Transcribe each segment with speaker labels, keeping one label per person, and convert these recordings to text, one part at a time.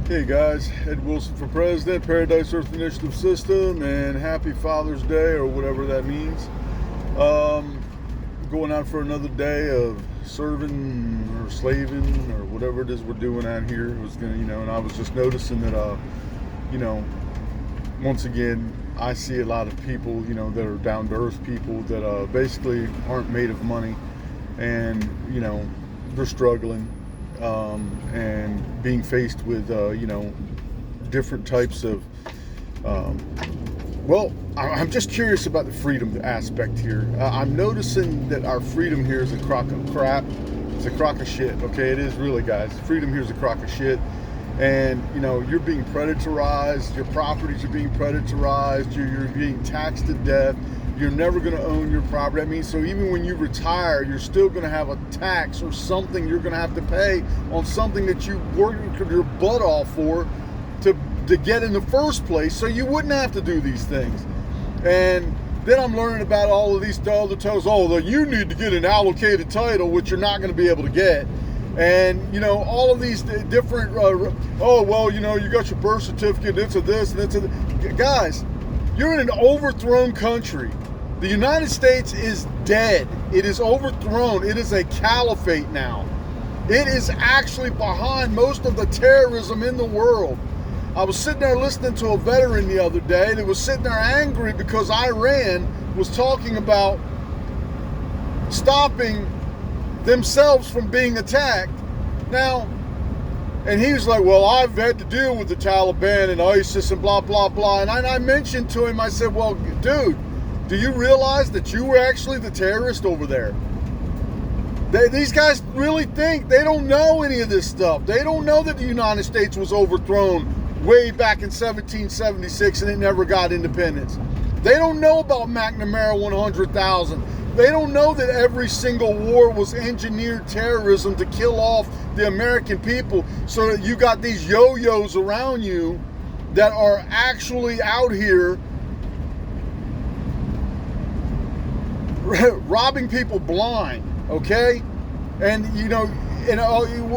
Speaker 1: Hey guys, Ed Wilson for President, Paradise Earth Initiative System, and happy Father's Day or whatever that means. Um, Going out for another day of serving or slaving or whatever it is we're doing out here. It was gonna, and I was just noticing that, you know, once again, I see a lot of people, that are down to earth people that basically aren't made of money, and they're struggling, and being faced with different types of I'm just curious about the freedom aspect here. I'm noticing that our freedom here is a crock of crap. It's a crock of shit. Okay, it is really, guys. Freedom here is a crock of shit. And you're being predatorized. Your properties are being predatorized. You're being taxed to death. You're never going to own your property. I mean, so even when you retire, you're still going to have a tax or something you're going to have to pay on something that you worked your butt off for to get in the first place, so you wouldn't have to do these things. And then I'm learning about all of these other titles. Oh, you need to get an allocated title, which you're not going to be able to get. And all of these different. You got your birth certificate. It's a this and it's a. Guys, you're in an overthrown country. The United States is dead. It is overthrown. It is a caliphate now. It is actually behind most of the terrorism in the world. I was sitting there listening to a veteran the other day that was sitting there angry because Iran was talking about stopping themselves from being attacked. Now, and he was like, well, I've had to deal with the Taliban and ISIS and blah, blah, blah. And I mentioned to him, I said, well, dude, do you realize that you were actually the terrorist over there? These guys really think they don't know any of this stuff. They don't know that the United States was overthrown way back in 1776 and it never got independence. They don't know about McNamara 100,000. They don't know that every single war was engineered terrorism to kill off the American people, so that you got these yo-yos around you that are actually out here robbing people blind, okay? And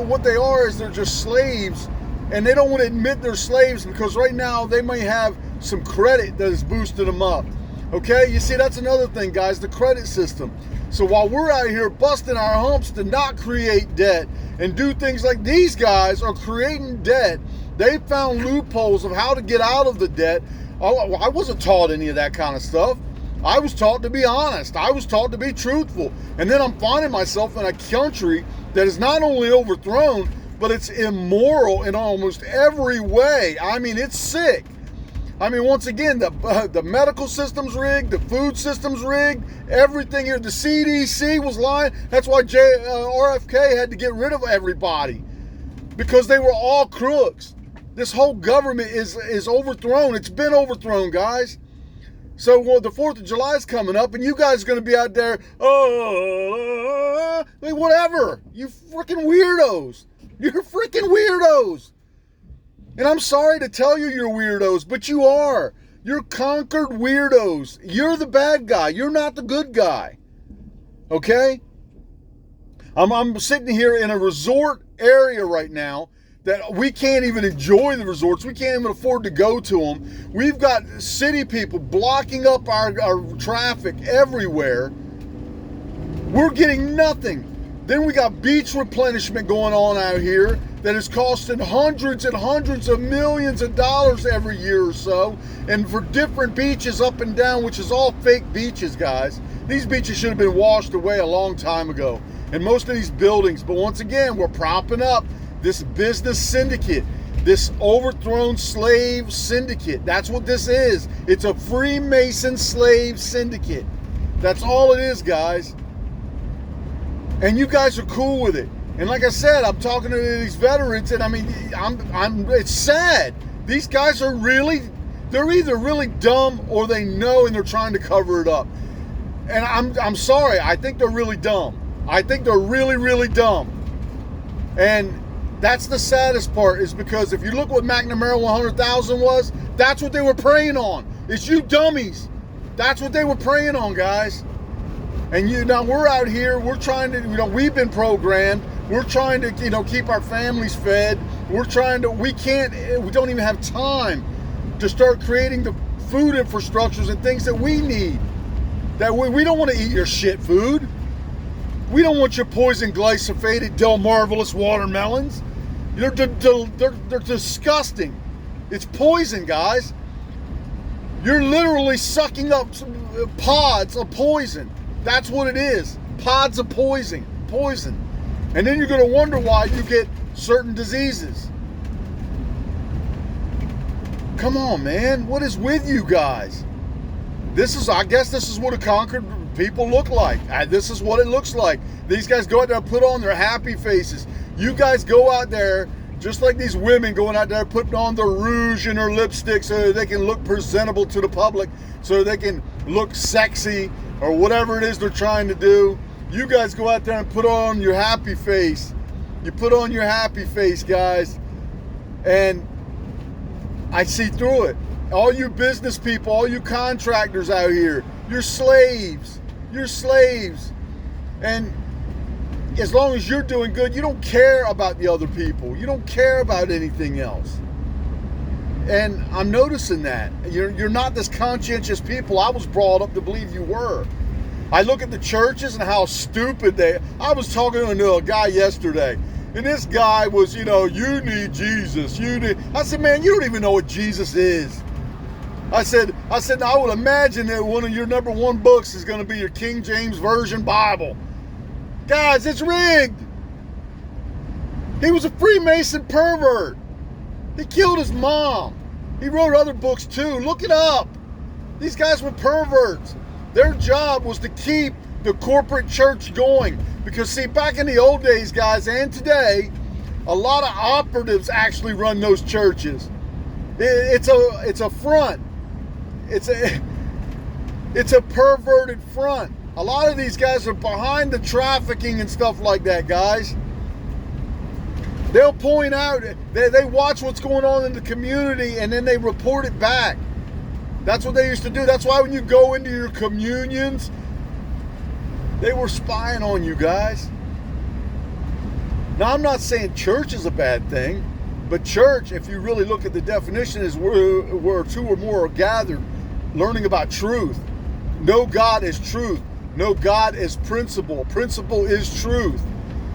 Speaker 1: what they are is they're just slaves, and they don't want to admit they're slaves because right now they may have some credit that has boosted them up. Okay, you see, that's another thing, guys, the credit system. So while we're out here busting our humps to not create debt and do things like these guys are creating debt, they found loopholes of how to get out of the debt. I wasn't taught any of that kind of stuff. I was taught to be honest. I was taught to be truthful. And then I'm finding myself in a country that is not only overthrown, but it's immoral in almost every way. I mean, it's sick. I mean, once again, the medical system's rigged, the food system's rigged, everything here. The CDC was lying. That's why RFK had to get rid of everybody, because they were all crooks. This whole government is overthrown. It's been overthrown, guys. So the 4th of July is coming up, and you guys are going to be out there, whatever. You freaking weirdos. You're freaking weirdos. And I'm sorry to tell you you're weirdos, but you are. You're conquered weirdos. You're the bad guy. You're not the good guy. Okay? I'm sitting here in a resort area right now that we can't even enjoy the resorts. We can't even afford to go to them. We've got city people blocking up our traffic everywhere. We're getting nothing. Then we got beach replenishment going on out here that is costing hundreds and hundreds of millions of dollars every year or so, and for different beaches up and down, which is all fake beaches, guys. These beaches should have been washed away a long time ago, and most of these buildings. But once again, we're propping up this business syndicate, this overthrown slave syndicate. That's what this is. It's a Freemason slave syndicate. That's all it is, guys. And you guys are cool with it. And like I said, I'm talking to these veterans, and I mean, it's sad. These guys are they're either really dumb or they know and they're trying to cover it up. And I'm sorry, I think they're really dumb. I think they're really, really dumb. And that's the saddest part, is because if you look what McNamara 100,000 was, that's what they were preying on. It's you dummies. That's what they were preying on, guys. And now we're out here, we're trying to, we've been programmed. We're trying to, keep our families fed. We don't even have time to start creating the food infrastructures and things that we need. That we don't want to eat your shit food. We don't want your poison glyphosated Delmarvelous watermelons. They're disgusting. It's poison, guys. You're literally sucking up pods of poison. That's what it is. Pods of poison. And then you're going to wonder why you get certain diseases. Come on, man. What is with you guys? I guess this is what a conquered people look like. This is what it looks like. These guys go out there and put on their happy faces. You guys go out there just like these women going out there putting on their rouge and their lipstick so that they can look presentable to the public, so they can look sexy or whatever it is they're trying to do. You guys go out there and put on your happy face. You put on your happy face, guys. And I see through it. All you business people, all you contractors out here, you're slaves. You're slaves. And as long as you're doing good, you don't care about the other people. You don't care about anything else. And I'm noticing that. You're not this conscientious people I was brought up to believe you were. I look at the churches and how stupid I was talking to a guy yesterday, and this guy was, you need Jesus. I said, man, you don't even know what Jesus is. I said, I would imagine that one of your number one books is going to be your King James Version Bible. Guys, it's rigged. He was a Freemason pervert. He killed his mom. He wrote other books too. Look it up. These guys were perverts. Their job was to keep the corporate church going. Because see, back in the old days, guys, and today, a lot of operatives actually run those churches. It's a front. It's a perverted front. A lot of these guys are behind the trafficking and stuff like that, guys. They'll point out, they watch what's going on in the community and then they report it back. That's what they used to do. That's why when you go into your communions, they were spying on you guys. Now, I'm not saying church is a bad thing, but church, if you really look at the definition, is where two or more are gathered, learning about truth. No God is truth. No, God is principle. Principle is truth.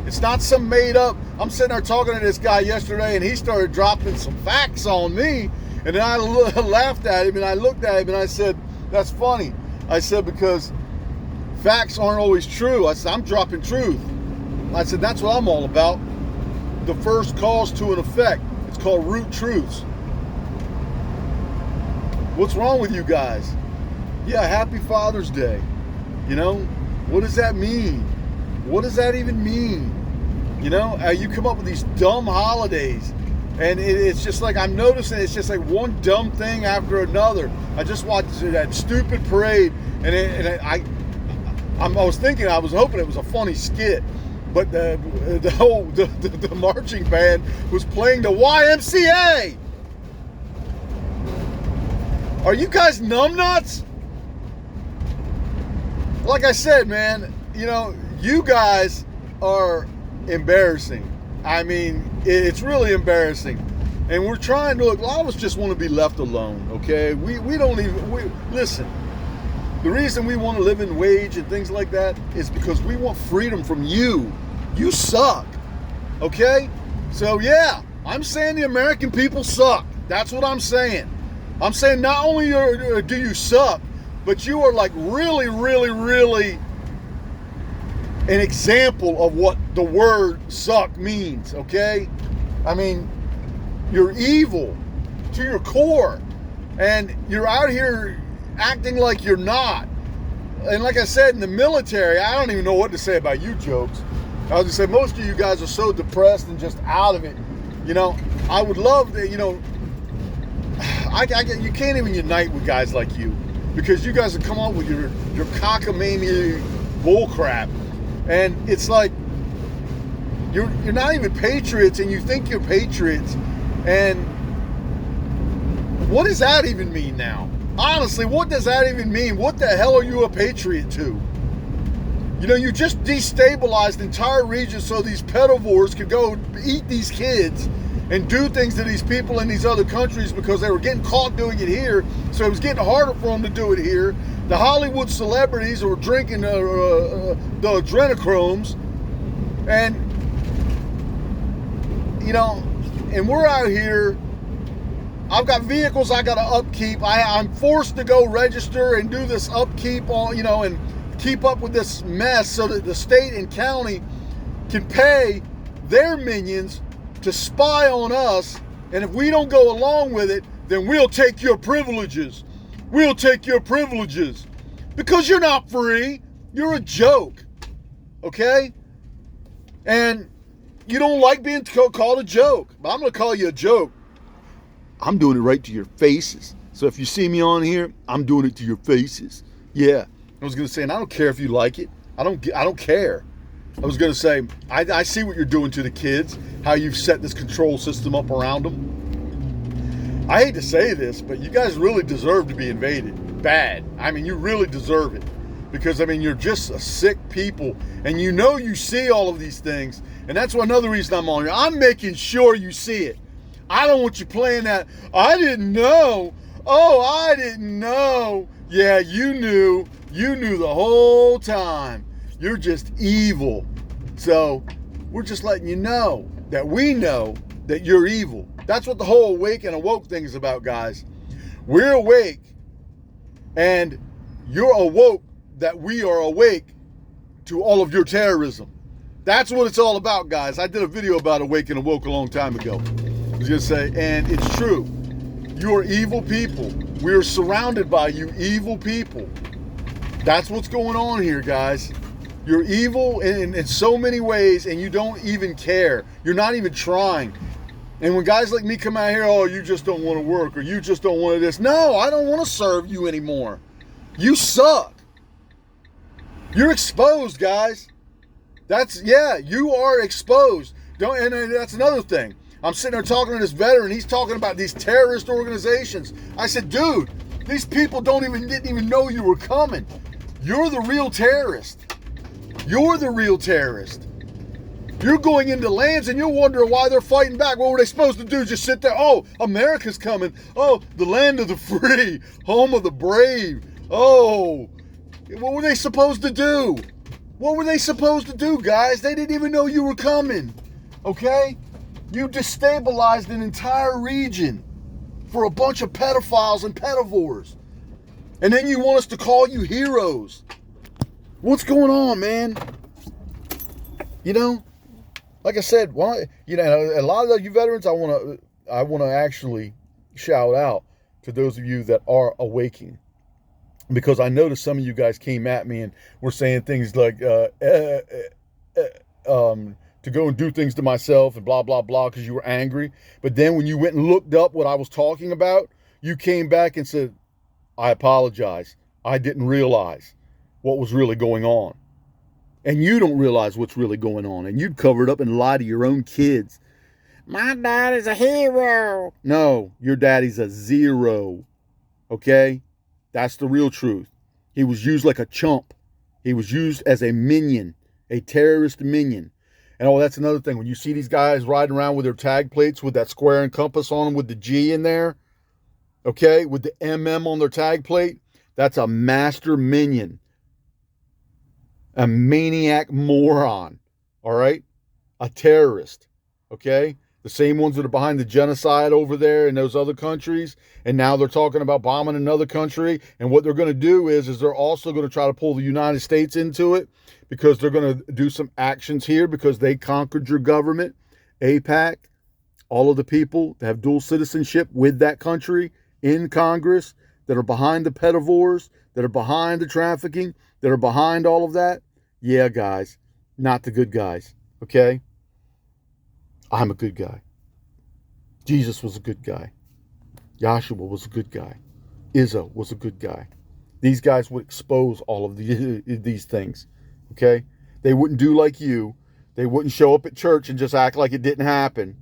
Speaker 1: It's not some made up. I'm sitting there talking to this guy yesterday and he started dropping some facts on me. And then I laughed at him and I looked at him and I said, that's funny. I said, because facts aren't always true. I said, I'm dropping truth. I said, that's what I'm all about. The first cause to an effect. It's called root truths. What's wrong with you guys? Yeah, happy Father's Day. What does that mean? What does that even mean? You come up with these dumb holidays, and it's just like, I'm noticing it's just like one dumb thing after another. I just watched that stupid parade, and I was hoping it was a funny skit, but the marching band was playing the YMCA. Are you guys numbnuts? Like I said, man, you guys are embarrassing. I mean, it's really embarrassing. And we're trying to look, a lot of us just want to be left alone, okay? We don't even, listen, the reason we want to live in wage and things like that is because we want freedom from you. You suck, okay? So yeah, I'm saying the American people suck. That's what I'm saying. I'm saying not only do you suck, but you are like really, really, really an example of what the word suck means, okay? I mean, you're evil to your core, and you're out here acting like you're not. And like I said, in the military, I don't even know what to say about you jokes. I was gonna say, most of you guys are so depressed and just out of it. I would love to, you can't even unite with guys like you, because you guys have come up with your cockamamie bullcrap, and it's like you're not even patriots, and you think you're patriots, and what does that even mean now? Honestly, what does that even mean? What the hell are you a patriot to? You just destabilized entire regions so these pedivores could go eat these kids, and do things to these people in these other countries because they were getting caught doing it here. So it was getting harder for them to do it here. The Hollywood celebrities were drinking the adrenochromes, and you know, and we're out here. I've got vehicles I got to upkeep. I'm forced to go register and do this upkeep on, you know, and keep up with this mess so that the state and county can pay their minions to spy on us. And if we don't go along with it, then we'll take your privileges. We'll take your privileges. Because you're not free. You're a joke. Okay? And you don't like being called a joke. But I'm going to call you a joke. I'm doing it right to your faces. So if you see me on here, I'm doing it to your faces. Yeah. I was going to say, and I don't care if you like it. I don't care. I was going to say, I see what you're doing to the kids, how you've set this control system up around them. I hate to say this, but you guys really deserve to be invaded. Bad. I mean, you really deserve it. Because, I mean, you're just a sick people. And you know you see all of these things. And that's another reason I'm on here. I'm making sure you see it. I don't want you playing that, I didn't know. Oh, I didn't know. Yeah, you knew. You knew the whole time. You're just evil. So we're just letting you know that we know that you're evil. That's what the whole awake and awoke thing is about, guys. We're awake and you're awoke that we are awake to all of your terrorism. That's what it's all about, guys. I did a video about awake and awoke a long time ago. I was going to say, and it's true. You are evil people. We are surrounded by you evil people. That's what's going on here, guys. You're evil in so many ways, and you don't even care. You're not even trying. And when guys like me come out here, oh, you just don't want to work, or you just don't want to this. No, I don't want to serve you anymore. You suck. You're exposed, guys. You are exposed. And that's another thing. I'm sitting there talking to this veteran. He's talking about these terrorist organizations. I said, dude, these people didn't even know you were coming. You're the real terrorist. You're the real terrorist. You're going into lands and you're wondering why they're fighting back. What were they supposed to do? Just sit there? Oh, America's coming. Oh, the land of the free, home of the brave. Oh, what were they supposed to do? What were they supposed to do, guys? They didn't even know you were coming. Okay? You destabilized an entire region for a bunch of pedophiles and pedivores. And then you want us to call you heroes. What's going on, man? You know, like I said, a lot of you veterans, I want to actually shout out to those of you that are awaking. Because I noticed some of you guys came at me and were saying things like, to go and do things to myself and blah, blah, blah, because you were angry. But then when you went and looked up what I was talking about, you came back and said, I apologize. I didn't realize what was really going on. And you don't realize what's really going on. And you'd cover it up and lie to your own kids. My dad is a hero. No, your daddy's a zero. Okay? That's the real truth. He was used like a chump. He was used as a minion, a terrorist minion. And that's another thing. When you see these guys riding around with their tag plates with that square and compass on them with the G in there, okay, with the MM on their tag plate, that's a master minion. A maniac moron, all right? A terrorist, okay? The same ones that are behind the genocide over there in those other countries, and now they're talking about bombing another country, and what they're going to do is they're also going to try to pull the United States into it, because they're going to do some actions here because they conquered your government, AIPAC, all of the people that have dual citizenship with that country in Congress that are behind the pedivores, that are behind the trafficking, that are behind all of that. Yeah, guys, not the good guys, okay? I'm a good guy. Jesus was a good guy. Joshua was a good guy. Izzo was a good guy. These guys would expose all of these things. Okay? They wouldn't do like you. They wouldn't show up at church and just act like it didn't happen.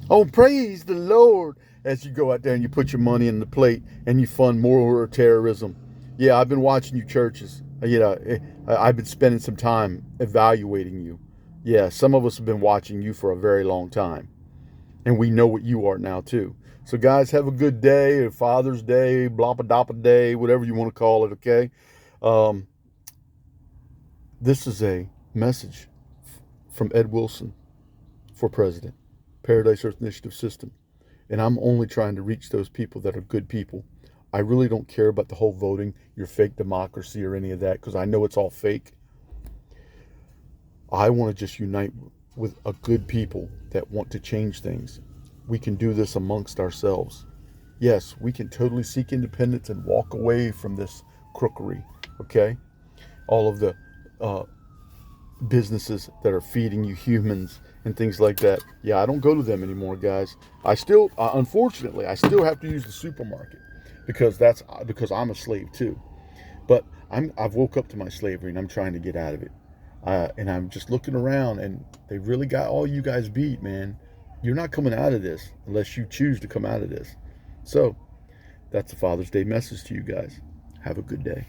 Speaker 1: Oh, praise the Lord. As you go out there and you put your money in the plate and you fund more terrorism. Yeah, I've been watching you churches. I've been spending some time evaluating you. Yeah, some of us have been watching you for a very long time. And we know what you are now too. So guys, have a good day, Father's Day, bloppa day, whatever you want to call it, okay? Um, this is a message from Ed Wilson for president, Paradise Earth Initiative System. And I'm only trying to reach those people that are good people. I really don't care about the whole voting, your fake democracy or any of that, because I know it's all fake. I want to just unite with a good people that want to change things. We can do this amongst ourselves. Yes, we can totally seek independence and walk away from this crookery, okay? All of the businesses that are feeding you humans and things like that. Yeah, I don't go to them anymore, guys. I still, unfortunately, I still have to use the supermarket because I'm a slave too. But I've woke up to my slavery and I'm trying to get out of it. And I'm just looking around and they really got all you guys beat, man. You're not coming out of this unless you choose to come out of this. So that's the Father's Day message to you guys. Have a good day.